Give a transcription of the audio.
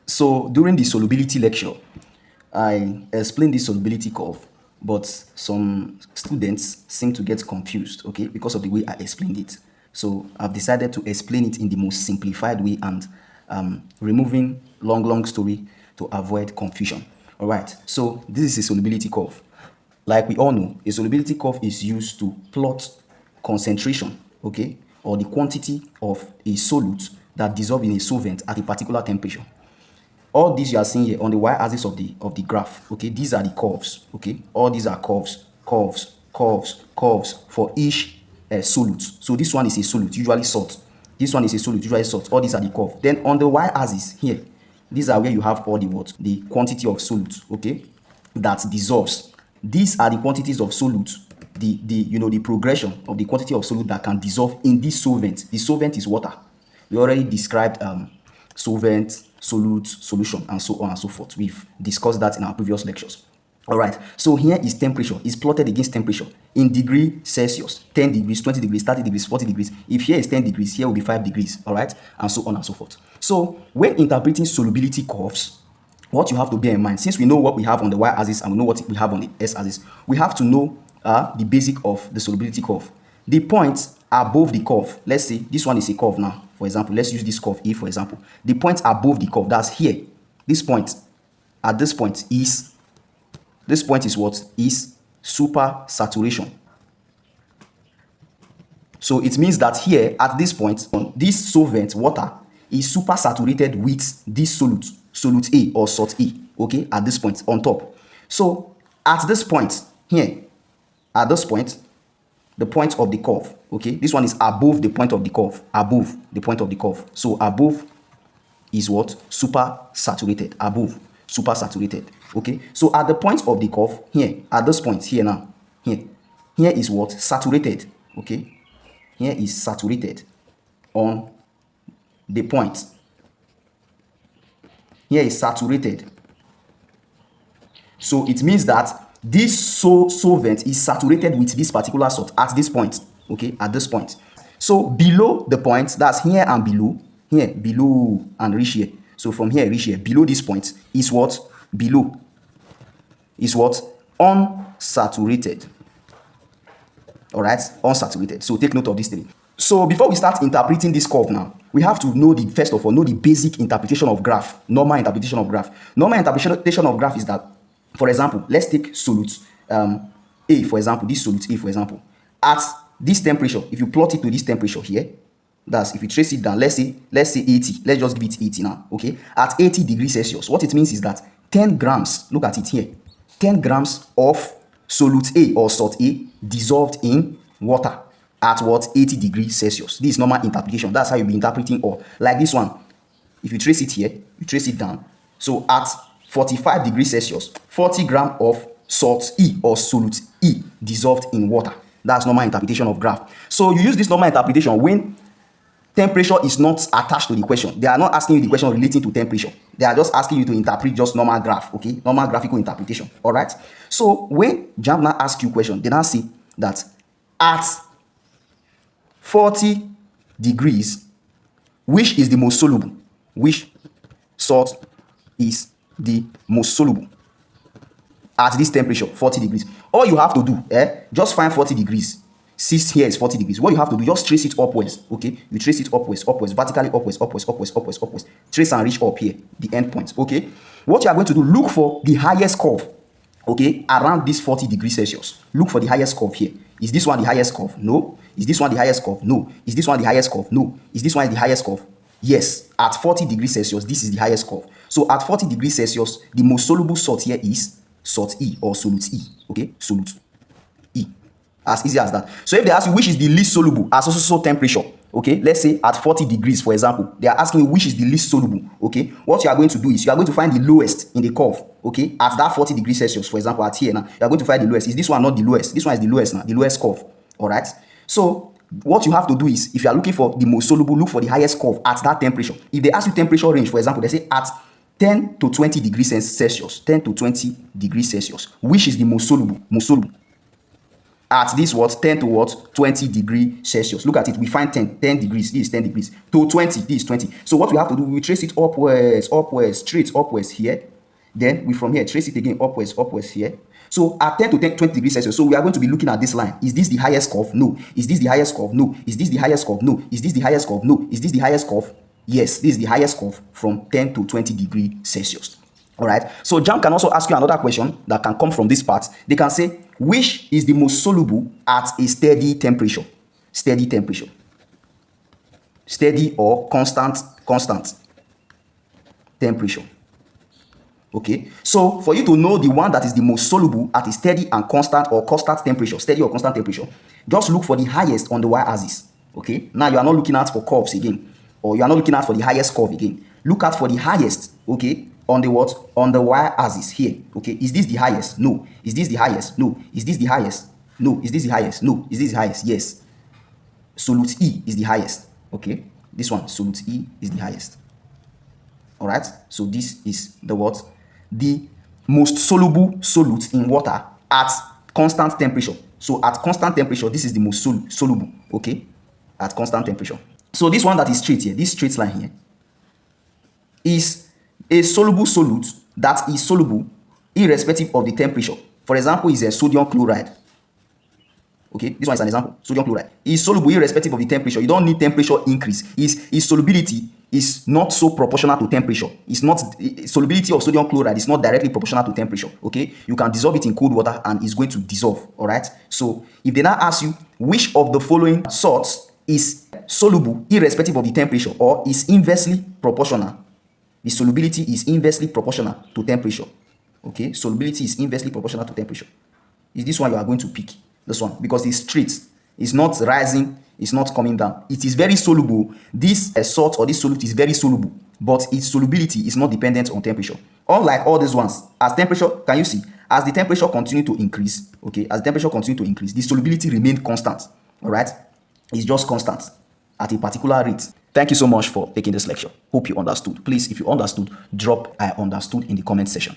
So during the solubility lecture, I explained this solubility curve, but some students seem to get confused, okay, because of the way I explained it. So I've decided to explain it in the most simplified way and removing long story to avoid confusion. All right, so this is a solubility curve. Like we all know, a solubility curve is used to plot concentration, okay, or the quantity of a solute that dissolves in a solvent at a particular temperature. All these you are seeing here on the y-axis of the graph, okay, these are the curves, okay, all these are curves for each solute. So this one is a solute, usually salt. This one is a solute, usually salt. All these are the curve. Then on the y-axis here, these are where you have all the what, the quantity of solute, okay, that dissolves. These are the quantities of solute, the progression of the quantity of solute that can dissolve in this solvent. The solvent is water. We already described solvent, solute, solution, and so on and so forth. We've discussed that in our previous lectures. All right, so here is temperature. It's plotted against temperature in degree Celsius, 10 degrees, 20 degrees, 30 degrees, 40 degrees. If here is 10 degrees, here will be 5 degrees, all right, and so on and so forth. So when interpreting solubility curves, what you have to bear in mind, since we know what we have on the y-axis and we know what we have on the s-axis, we have to know the basic of the solubility curve. The points above the curve, let's say this one is a curve now, for example, let's use this curve A for example. The point above the curve, that's here, this point, at this point is what? Is supersaturation. So it means that here at this point, this solvent, water, is supersaturated with this solute A or salt A, okay, at this point on top. So at this point here, at this point, the point of the curve, okay, this one is above the point of the curve, above the point of the curve. So above is what? Supersaturated, above, supersaturated, okay. So at the point of the curve here, at this point here now, here is what? Saturated, okay. Here is saturated on the point. Here is saturated. So it means that this solvent is saturated with this particular salt at this point, okay, at this point. So below the point, that's here and below, here, below and reach here. So from here, reach here, below this point is what? Below is what? Unsaturated. All right, unsaturated. So take note of this thing. So before we start interpreting this curve now, we have to know first of all, know the basic interpretation of graph, normal interpretation of graph. Normal interpretation of graph is that, for example, let's take solute A, for example, this solute A, for example. At this temperature, if you plot it to this temperature here, that's if you trace it down, let's say 80, let's just give it 80 now, okay? At 80 degrees Celsius, what it means is that 10 grams, look at it here, 10 grams of solute A or salt A dissolved in water at what? 80 degrees Celsius. This is normal interpretation. That's how you'll be interpreting, or like this one. If you trace it here, you trace it down. So at 45 degrees Celsius, 40 grams of salt E or solute E dissolved in water. That's normal interpretation of graph. So you use this normal interpretation when temperature is not attached to the question. They are not asking you the question relating to temperature. They are just asking you to interpret just normal graph, okay? Normal graphical interpretation, all right? So when Jamb now asks you question, they now say that at 40 degrees, which is the most soluble? Which salt is the most soluble at this temperature, 40 degrees? All you have to do, just find 40 degrees. Since here is 40 degrees, what you have to do, just trace it upwards, okay? You trace it upwards, vertically upwards. Trace and reach up here, the end point, okay? What you are going to do, look for the highest curve, okay, around this 40 degrees Celsius. Look for the highest curve here. Is this one the highest curve? No. Is this one the highest curve? No. Is this one the highest curve? No. Is this one the highest curve? Yes. At 40 degrees Celsius, this is the highest curve. So at 40 degrees Celsius, the most soluble salt here is salt E or solute E, okay? Solute E. As easy as that. So if they ask you which is the least soluble at so temperature, okay, let's say at 40 degrees, for example, they are asking you which is the least soluble, okay? What you are going to do is you are going to find the lowest in the curve, okay? At that 40 degrees Celsius, for example, at here now, you are going to find the lowest. Is this one not the lowest? This one is the lowest now, the lowest curve, all right? So what you have to do is, if you are looking for the most soluble, look for the highest curve at that temperature. If they ask you temperature range, for example, they say at 10 to 20 degrees Celsius, 10 to 20 degrees Celsius, which is the most soluble? at this what 10 to what 20 degree Celsius. Look at it. We find 10 degrees. This is 10 degrees to 20. This is 20. So what we have to do, we trace it upwards, straight upwards here. Then we from here trace it again upwards here. So at 10 to 20 degrees Celsius, so we are going to be looking at this line. Is this the highest curve? No. Is this the highest curve? No. Is this the highest curve? No. Is this the highest curve? No. Is this the highest curve? Yes, this is the highest curve from 10 to 20 degree Celsius. All right. So Jamb can also ask you another question that can come from this part. They can say, which is the most soluble at a steady temperature? Steady temperature. Steady or constant temperature. Okay. So for you to know the one that is the most soluble at a steady and constant or constant temperature, steady or constant temperature, just look for the highest on the y-axis. Okay. Now you are not looking out for curves again, or you are not looking out for the highest curve again. Look out for the highest. Okay. On the what? On the y-axis here. Okay. Is this the highest? No. Is this the highest? No. Is this the highest? No. Is this the highest? No. Is this the highest? Yes. Solute E is the highest. Okay. This one, solute E is the highest. All right. So this is the what? The most soluble solute in water at constant temperature. So at constant temperature, this is the most soluble. Okay. At constant temperature. So this one that is straight here, this straight line here, is a soluble solute that is soluble irrespective of the temperature. For example, is a sodium chloride. Okay, this one is an example. Sodium chloride is soluble irrespective of the temperature. You don't need temperature increase. Its solubility is not so proportional to temperature. It's not solubility of sodium chloride is not directly proportional to temperature. Okay, you can dissolve it in cold water and it's going to dissolve. All right. So if they now ask you which of the following salts is soluble irrespective of the temperature or is inversely proportional, the solubility is inversely proportional to temperature. Okay, solubility is inversely proportional to temperature. Is this one you are going to pick? This one, because it's straight. It's not rising. It's not coming down. It is very soluble. This salt or this solute is very soluble, but its solubility is not dependent on temperature. Unlike all these ones, as temperature, can you see? As the temperature continue to increase, okay, as the temperature continue to increase, the solubility remain constant. All right, it's just constant at a particular rate. Thank you so much for taking this lecture. Hope you understood. Please, if you understood, drop I understood in the comment section.